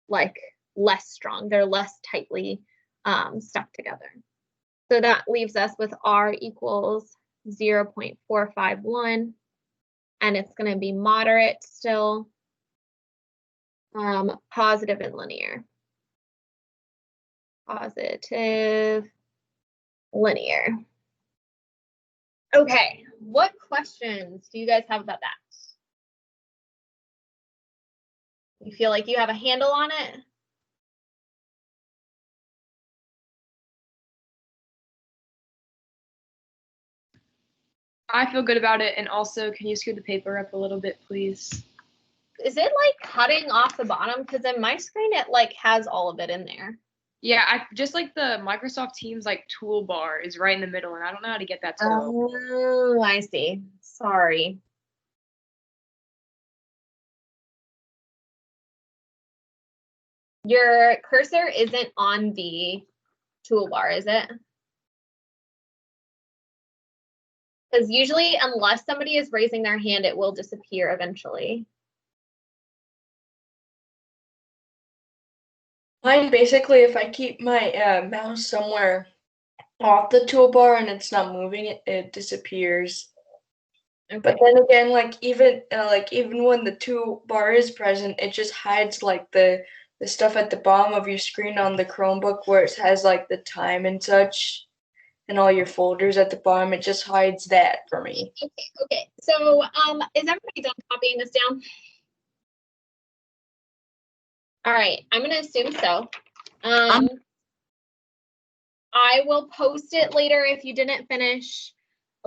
like less strong. They're less tightly stuck together. So that leaves us with r equals 0.451, and it's going to be moderate still, positive and linear. Positive, linear. Okay, what questions do you guys have about that? You feel like you have a handle on it? I feel good about it. And also, can you scoot the paper up a little bit, please? Is it like cutting off the bottom? Because in my screen, it like has all of it in there. Yeah, I just like the Microsoft Teams like toolbar is right in the middle, and I don't know how to get that to go. Oh, I see. Sorry. Your cursor isn't on the toolbar, is it? Because usually, unless somebody is raising their hand, it will disappear eventually. Mine basically, if I keep my mouse somewhere off the toolbar and it's not moving, it disappears. Okay. But then again, like even when the toolbar is present, it just hides like the stuff at the bottom of your screen on the Chromebook where it has like the time and such, and all your folders at the bottom. It just hides that for me. Okay. So, is everybody done copying this down? All right, I'm going to assume so. I will post it later if you didn't finish.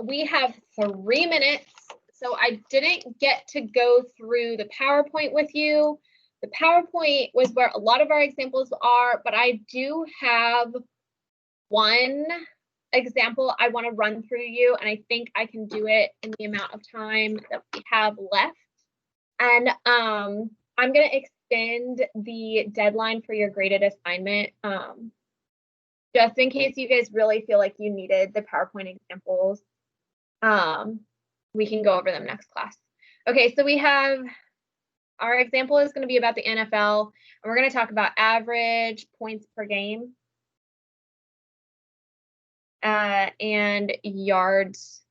We have 3 minutes, so I didn't get to go through the PowerPoint with you. The PowerPoint was where a lot of our examples are, but I do have one example I want to run through you, and I think I can do it in the amount of time that we have left. And I'm going to extend the deadline for your graded assignment. Just in case you guys really feel like you needed the PowerPoint examples, we can go over them next class. Okay, so we have, our example is going to be about the NFL, and we're going to talk about average points per game and yards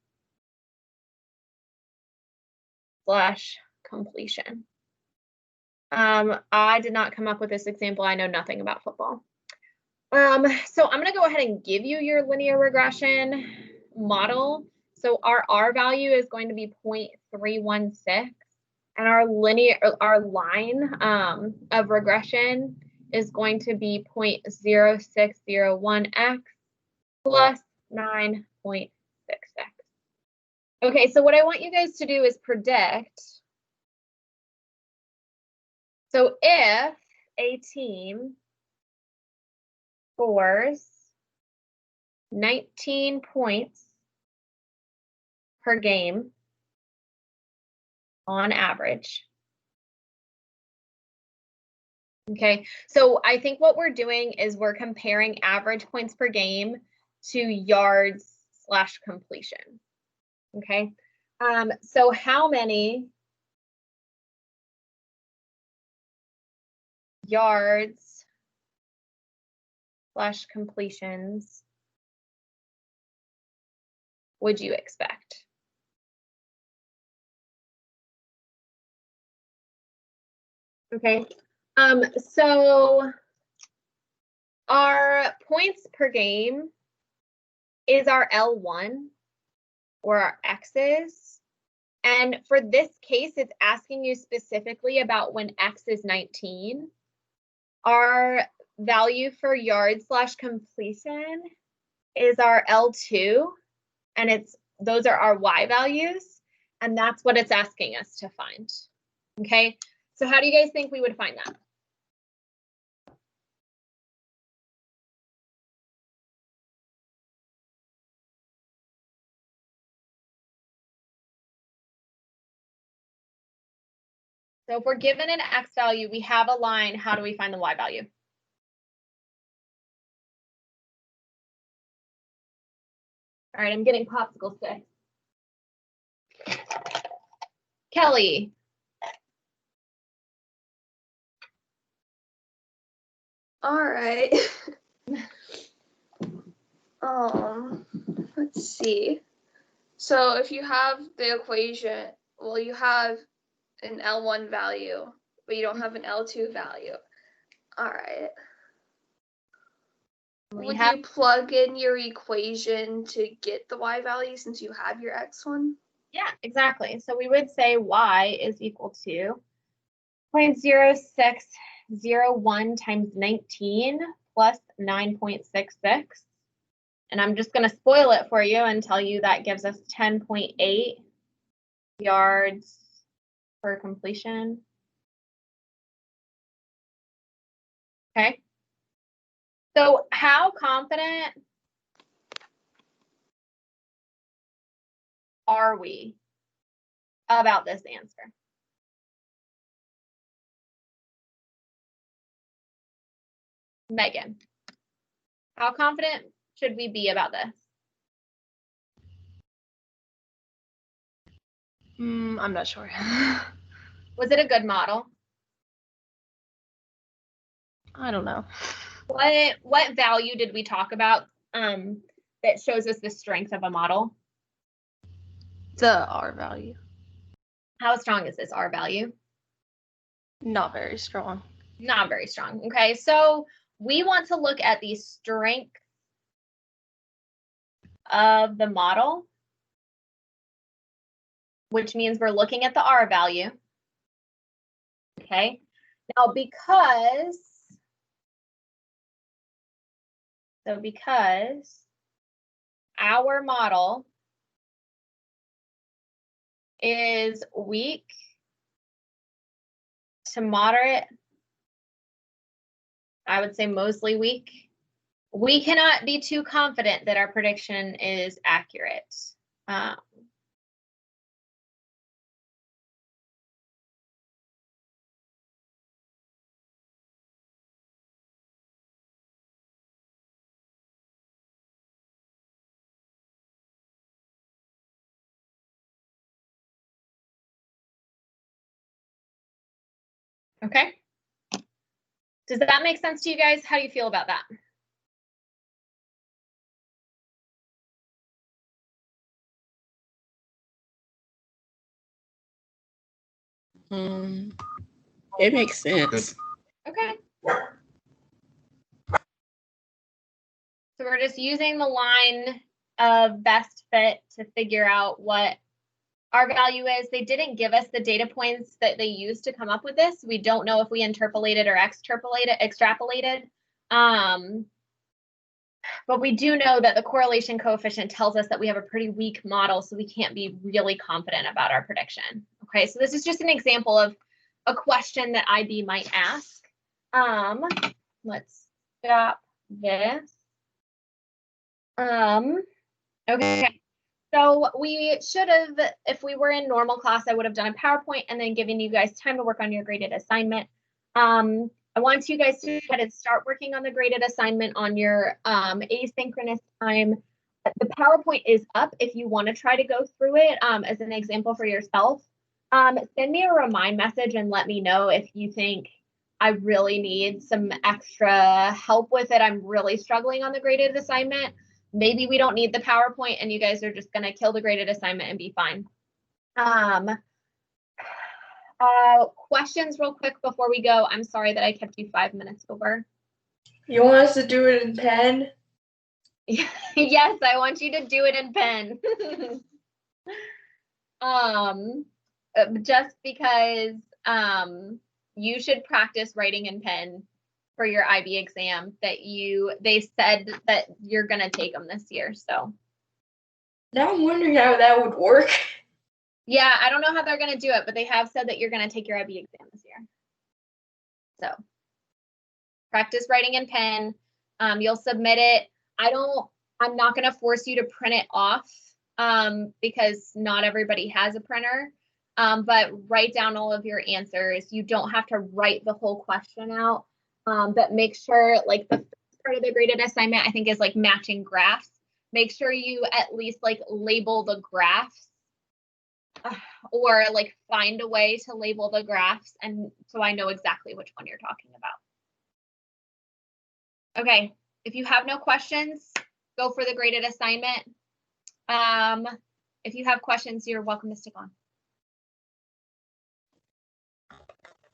/ completion. I did not come up with this example. I know nothing about football. So I'm going to go ahead and give you your linear regression model. So our R value is going to be 0.316, and our line of regression is going to be 0.0601x plus 9.6x. Okay, so what I want you guys to do is predict. So if a team scores 19 points per game on average. Okay, so I think what we're doing is we're comparing average points per game to yards / completion. Okay, so how many yards / completions would you expect? Okay, so our points per game is our L1 or our X's. And for this case, it's asking you specifically about when X is 19. Our value for yards / completion is our L2, and those are our Y values, and that's what it's asking us to find. Okay, so how do you guys think we would find that? So if we're given an X value, we have a line, how do we find the Y value? All right, I'm getting popsicle sticks. Kelly. All right. Let's see. So if you have the equation, well, you have an L1 value, but you don't have an L2 value. All right. Would you plug in your equation to get the Y value since you have your X1? Yeah, exactly. So we would say y is equal to 0.0601 times 19 plus 9.66. And I'm just going to spoil it for you and tell you that gives us 10.8 yards per completion. Okay. So how confident are we about this answer? Megan, how confident should we be about this? I'm not sure. Was it a good model? I don't know. What value did we talk about that shows us the strength of a model? The R value. How strong is this R value? Not very strong. Not very strong. Okay, so we want to look at the strength of the model, which means we're looking at the R value. Okay, now because our model is weak to moderate, I would say mostly weak, we cannot be too confident that our prediction is accurate. Okay. Does that make sense to you guys? How do you feel about that? It makes sense. Okay. So we're just using the line of best fit to figure out what our value is. They didn't give us the data points that they used to come up with this. We don't know if we interpolated or extrapolated. But we do know that the correlation coefficient tells us that we have a pretty weak model, so we can't be really confident about our prediction. Okay, so this is just an example of a question that IB might ask. Let's stop this. Okay, so we should have, if we were in normal class, I would have done a PowerPoint and then given you guys time to work on your graded assignment. I want you guys to try to start working on the graded assignment on your asynchronous time. The PowerPoint is up if you want to try to go through it as an example for yourself. Send me a remind message and let me know if you think I really need some extra help with it. I'm really struggling on the graded assignment. Maybe we don't need the PowerPoint and you guys are just going to kill the graded assignment and be fine. Questions real quick before we go. I'm sorry that I kept you 5 minutes over. You want us to do it in pen? Yes, I want you to do it in pen. Just because you should practice writing in pen for your IB exam that they said that you're gonna take them this year. So Now I'm wondering how that would work. yeah, I don't know how they're gonna do it, but they have said that you're gonna take your IB exam this year. So practice writing in pen. You'll submit it. I'm not gonna force you to print it off because not everybody has a printer. But write down all of your answers. You don't have to write the whole question out, but make sure, like, the first part of the graded assignment, I think, is like matching graphs. Make sure you at least like label the graphs or like find a way to label the graphs, and so I know exactly which one you're talking about. Okay, if you have no questions, go for the graded assignment. If you have questions, you're welcome to stick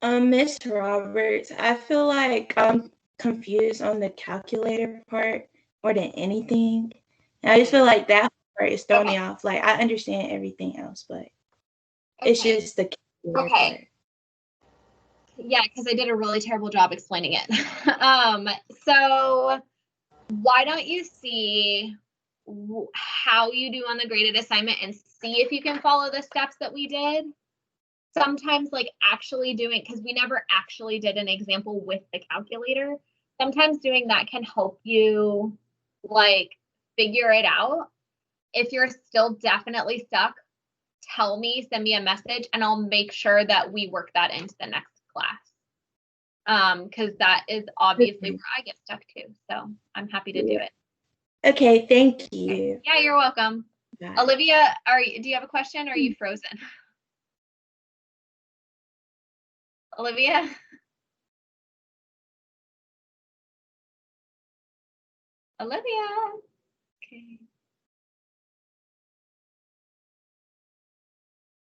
on. Miss Roberts, I feel like I'm confused on the calculator part more than anything. And I just feel like that part is throwing me off. Like, I understand everything else, but it's Okay. just the calculator Okay. part. Yeah, because I did a really terrible job explaining it. So why don't you see how you do on the graded assignment and see if you can follow the steps that we did? Sometimes like actually doing, because we never actually did an example with the calculator. Sometimes doing that can help you like figure it out. If you're still definitely stuck, tell me, send me a message, and I'll make sure that we work that into the next class. Because that is obviously where I get stuck too. So I'm happy to do it. Okay, thank you. Yeah, you're welcome. Bye. Olivia, do you have a question or are you frozen? Olivia? Olivia? Okay.